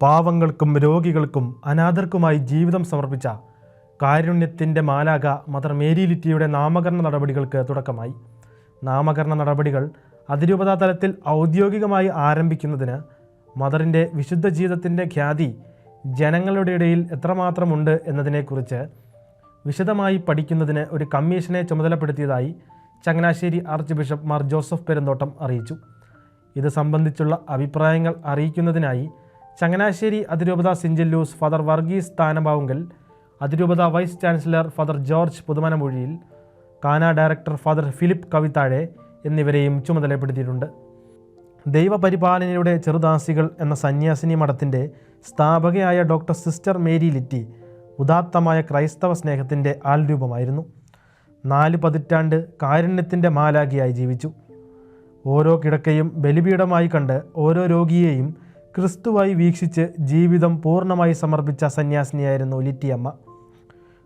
പാവങ്ങൾക്കും രോഗികൾക്കും അനാഥർക്കുമായി ജീവിതം സമർപ്പിച്ച കാരുണ്യത്തിൻ്റെ മാലാഖ മദർ മേരി ലിറ്റിയുടെ നാമകരണ നടപടികൾക്ക് തുടക്കമായി. നാമകരണ നടപടികൾ അതിരൂപതാ തലത്തിൽ ഔദ്യോഗികമായി ആരംഭിക്കുന്നതിന് മദറിൻ്റെ വിശുദ്ധ ജീവിതത്തിൻ്റെ ഖ്യാതി ജനങ്ങളുടെ ഇടയിൽ എത്രമാത്രമുണ്ട് എന്നതിനെക്കുറിച്ച് വിശദമായി പഠിക്കുന്നതിന് ഒരു കമ്മീഷനെ ചുമതലപ്പെടുത്തിയതായി Changanassery archbishop Mar Joseph Perumthottam അറിയിച്ചു. ഇത് സംബന്ധിച്ചുള്ള അഭിപ്രായങ്ങൾ അറിയിക്കുന്നതിനായി ചങ്ങനാശ്ശേരി അതിരൂപത സെന്റ് ജെല്ലൂസ് ഫാദർ വർഗീസ് താനബാവുങ്കൽ, അതിരൂപത vice chancellor father George Puthumanamozhiyil, കാന ഡയറക്ടർ ഫാദർ ഫിലിപ്പ് കവിത്താഴെ എന്നിവരെയും ചുമതലപ്പെടുത്തിയിട്ടുണ്ട്. ദൈവപരിപാലനയുടെ ചെറുദാസികൾ എന്ന സന്യാസിനി മഠത്തിൻ്റെ സ്ഥാപകയായ ഡോക്ടർ സിസ്റ്റർ മേരി ലിറ്റി ഉദാത്തമായ ക്രൈസ്തവ സ്നേഹത്തിൻ്റെ ആൾരൂപമായിരുന്നു. 4 പതിറ്റാണ്ട് കാരുണ്യത്തിൻ്റെ മാലാഖയായി ജീവിച്ചു. ഓരോ കിടക്കയും ബലിപീഠമായി കണ്ട് ഓരോ രോഗിയെയും ക്രിസ്തുവായി വീക്ഷിച്ച് ജീവിതം പൂർണ്ണമായി സമർപ്പിച്ച സന്യാസിനിയായിരുന്നു ലിറ്റിയമ്മ.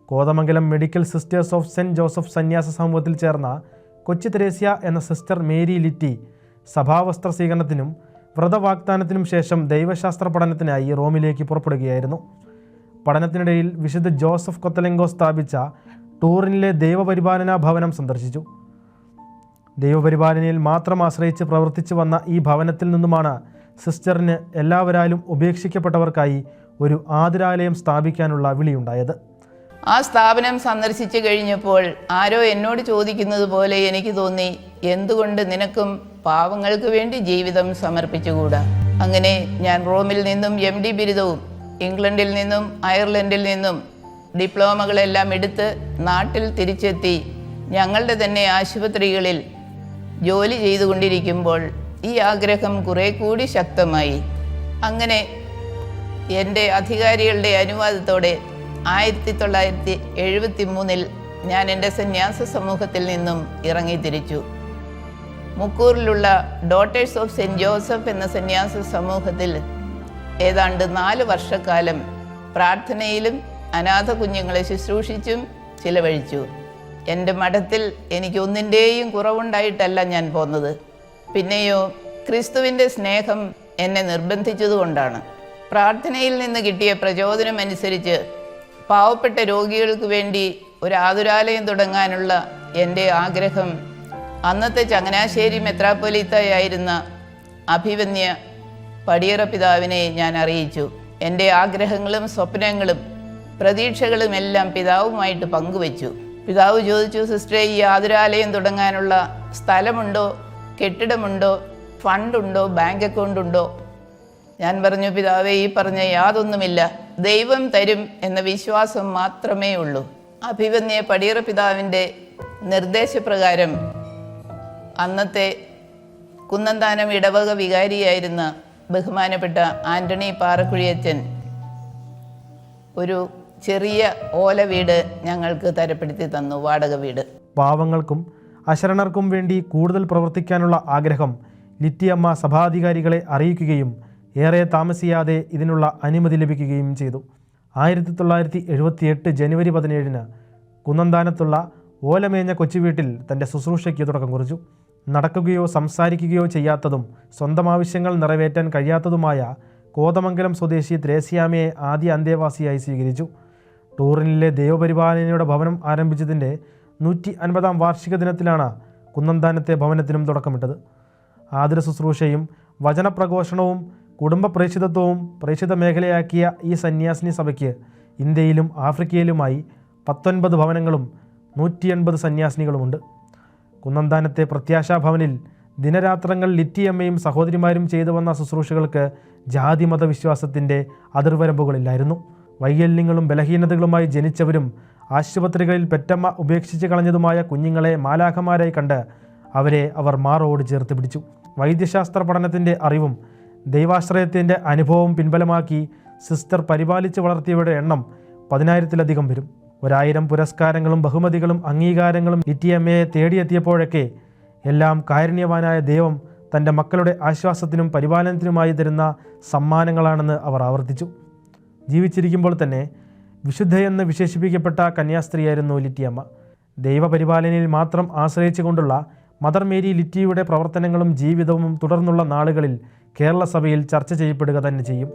Kothamangalam medical sisters of saint Joseph സന്യാസ സമൂഹത്തിൽ ചേർന്ന കൊച്ചു തെരേസ്യ എന്ന സിസ്റ്റർ മേരി ലിറ്റി സഭാവസ്ത്ര സ്വീകരണത്തിനും വ്രതവാഗ്ദാനത്തിനും ശേഷം ദൈവശാസ്ത്ര പഠനത്തിനായി റോമിലേക്ക് പുറപ്പെടുകയായിരുന്നു. പഠനത്തിനിടയിൽ വിശുദ്ധ ജോസഫ് കൊത്തലെങ്കോ സ്ഥാപിച്ച ടൂറിനിലെ ദൈവപരിപാലന ഭവനം സന്ദർശിച്ചു. ദൈവപരിപാലനയിൽ മാത്രം ആശ്രയിച്ച് പ്രവർത്തിച്ചു വന്ന ഈ ഭവനത്തിൽ നിന്നുമാണ് സിസ്റ്ററിന് എല്ലാവരാലും ഉപേക്ഷിക്കപ്പെട്ടവർക്കായി ഒരു ആതുരാലയം സ്ഥാപിക്കാനുള്ള വിളിയുണ്ടായത്. ആ സ്ഥാപനം സന്ദർശിച്ചു കഴിഞ്ഞപ്പോൾ ആരോ എന്നോട് ചോദിക്കുന്നത് പോലെ എനിക്ക് തോന്നി, എന്തുകൊണ്ട് നിനക്കും പാവങ്ങൾക്ക് വേണ്ടി ജീവിതം സമർപ്പിച്ചുകൂടാ? അങ്ങനെ ഞാൻ റോമിൽ നിന്നും MD ബിരുദവും ഇംഗ്ലണ്ടിൽ നിന്നും അയർലൻഡിൽ നിന്നും ഡിപ്ലോമകളെല്ലാം എടുത്ത് നാട്ടിൽ തിരിച്ചെത്തി ഞങ്ങളുടെ തന്നെ ആശുപത്രികളിൽ ജോലി ചെയ്തുകൊണ്ടിരിക്കുമ്പോൾ ഈ ആഗ്രഹം കുറെ കൂടി ശക്തമായി. അങ്ങനെ എൻ്റെ അധികാരികളുടെ അനുവാദത്തോടെ 1973 ഞാൻ എൻ്റെ സന്യാസ സമൂഹത്തിൽ നിന്നും ഇറങ്ങിത്തിരിച്ചു. മുക്കൂറിലുള്ള ഡോട്ടേഴ്സ് ഓഫ് സെൻറ്റ് ജോസഫ് എന്ന സന്യാസ സമൂഹത്തിൽ ഏതാണ്ട് 4 വർഷക്കാലം പ്രാർത്ഥനയിലും അനാഥ കുഞ്ഞുങ്ങളെ ശുശ്രൂഷിച്ചും ചിലവഴിച്ചു. എൻ്റെ മഠത്തിൽ എനിക്ക് ഒന്നിൻ്റെയും കുറവുണ്ടായിട്ടല്ല ഞാൻ പോന്നത്. പിന്നെയോ ക്രിസ്തുവിൻ്റെ സ്നേഹം എന്നെ നിർബന്ധിച്ചതുകൊണ്ടാണ്. പ്രാർത്ഥനയിൽ നിന്ന് കിട്ടിയ പ്രചോദനം അനുസരിച്ച് പാവപ്പെട്ട രോഗികൾക്ക് വേണ്ടി ഒരു ആതുരാലയം തുടങ്ങാനുള്ള എൻ്റെ ആഗ്രഹം അന്നത്തെ ചങ്ങനാശ്ശേരി മെത്രാപ്പൊലീത്തയായിരുന്ന അഭിവന്യ പടിയറ പിതാവിനെ ഞാൻ അറിയിച്ചു. എൻ്റെ ആഗ്രഹങ്ങളും സ്വപ്നങ്ങളും പ്രതീക്ഷകളും എല്ലാം പിതാവുമായിട്ട് പങ്കുവച്ചു. പിതാവ് ചോദിച്ചു, സിസ്റ്ററെ, ഈ ആതുരാലയം തുടങ്ങാനുള്ള സ്ഥലമുണ്ടോ, കെട്ടിടമുണ്ടോ, ഫണ്ടുണ്ടോ, ബാങ്ക് അക്കൗണ്ട് ഉണ്ടോ? ഞാൻ പറഞ്ഞു, പിതാവേ, ഈ പറഞ്ഞ യാതൊന്നുമില്ല, ദൈവം തരും എന്ന വിശ്വാസം മാത്രമേ ഉള്ളൂ. അഭിവന്യ പടിയറ പിതാവിൻ്റെ നിർദ്ദേശപ്രകാരം അന്നത്തെ കുന്നന്താനം ഇടവക വികാരിയായിരുന്ന ബഹുമാനപ്പെട്ട ആൻ്റണി പാറക്കുഴിയച്ചൻ ഒരു ചെറിയ ഓല വീട് ഞങ്ങൾക്ക് തരപ്പെടുത്തി തന്നു, വാടക വീട്. പാവങ്ങൾക്കും അശരണർക്കും വേണ്ടി കൂടുതൽ പ്രവർത്തിക്കാനുള്ള ആഗ്രഹം ലിറ്റിയമ്മ സഭാധികാരികളെ അറിയിക്കുകയും ഏറെ താമസിയാതെ ഇതിനുള്ള അനുമതി ലഭിക്കുകയും ചെയ്തു. 1978 ജനുവരി 17 കുന്നന്താനത്തുള്ള ഓലമേഞ്ഞ കൊച്ചുവീട്ടിൽ തൻ്റെ ശുശ്രൂഷയ്ക്ക് തുടക്കം കുറിച്ചു. നടക്കുകയോ സംസാരിക്കുകയോ ചെയ്യാത്തതും സ്വന്തം ആവശ്യങ്ങൾ നിറവേറ്റാൻ കഴിയാത്തതുമായ കോതമംഗലം സ്വദേശി ത്രേസ്യാമ്മയെ ആദ്യ അന്തേവാസിയായി സ്വീകരിച്ചു. ടൂറിനിലെ ദൈവപരിപാലനയുടെ ഭവനം ആരംഭിച്ചതിൻ്റെ 150-ാം വാർഷിക ദിനത്തിലാണ് കുന്നന്താനത്തെ ഭവനത്തിനും തുടക്കമിട്ടത്. ആതുര ശുശ്രൂഷയും വചനപ്രഘോഷണവും കുടുംബ പ്രേക്ഷിതത്വവും പ്രേക്ഷിത മേഖലയാക്കിയ ഈ സന്യാസിനി സഭയ്ക്ക് ഇന്ത്യയിലും ആഫ്രിക്കയിലുമായി 19 ഭവനങ്ങളും 180 സന്യാസിനികളുമുണ്ട്. കുന്നന്താനത്തെ പ്രത്യാശാഭവനിൽ ദിനരാത്രങ്ങൾ ലിറ്റിയമ്മയും സഹോദരിമാരും ചെയ്തു വന്ന ശുശ്രൂഷകൾക്ക് ജാതിമത വിശ്വാസത്തിൻ്റെ അതിർവരമ്പുകളില്ലായിരുന്നു. വൈകല്യങ്ങളും ബലഹീനതകളുമായി ജനിച്ചവരും ആശുപത്രികളിൽ പെറ്റമ്മ ഉപേക്ഷിച്ച് കളഞ്ഞതുമായ കുഞ്ഞുങ്ങളെ മാലാഖമാരായി കണ്ട് അവരെ അവർ മാറോട് ചേർത്ത് പിടിച്ചു. വൈദ്യശാസ്ത്ര പഠനത്തിൻ്റെ അറിവും ദൈവാശ്രയത്തിൻ്റെ അനുഭവവും പിൻബലമാക്കി സിസ്റ്റർ പരിപാലിച്ച് വളർത്തിയവരുടെ എണ്ണം 10,000-ത്തിലധികം വരും. 1000 പുരസ്കാരങ്ങളും ബഹുമതികളും അംഗീകാരങ്ങളും ലിറ്റിയമ്മയെ തേടിയെത്തിയപ്പോഴൊക്കെ എല്ലാം കാരുണ്യവാനായ ദൈവം തൻ്റെ മക്കളുടെ ആശ്വാസത്തിനും പരിപാലനത്തിനുമായി തരുന്ന സമ്മാനങ്ങളാണെന്ന് അവർ ആവർത്തിച്ചു. ജീവിച്ചിരിക്കുമ്പോൾ തന്നെ വിശുദ്ധയെന്ന് വിശേഷിപ്പിക്കപ്പെട്ട കന്യാസ്ത്രീയായിരുന്നു ലിറ്റിയമ്മ. ദൈവപരിപാലനയിൽ മാത്രം ആശ്രയിച്ചു കൊണ്ടുള്ള മദർ മേരി ലിറ്റിയുടെ പ്രവർത്തനങ്ങളും ജീവിതവും തുടർന്നുള്ള നാളുകളിൽ കേരള സഭയിൽ ചർച്ച ചെയ്യപ്പെടുക തന്നെ ചെയ്യും.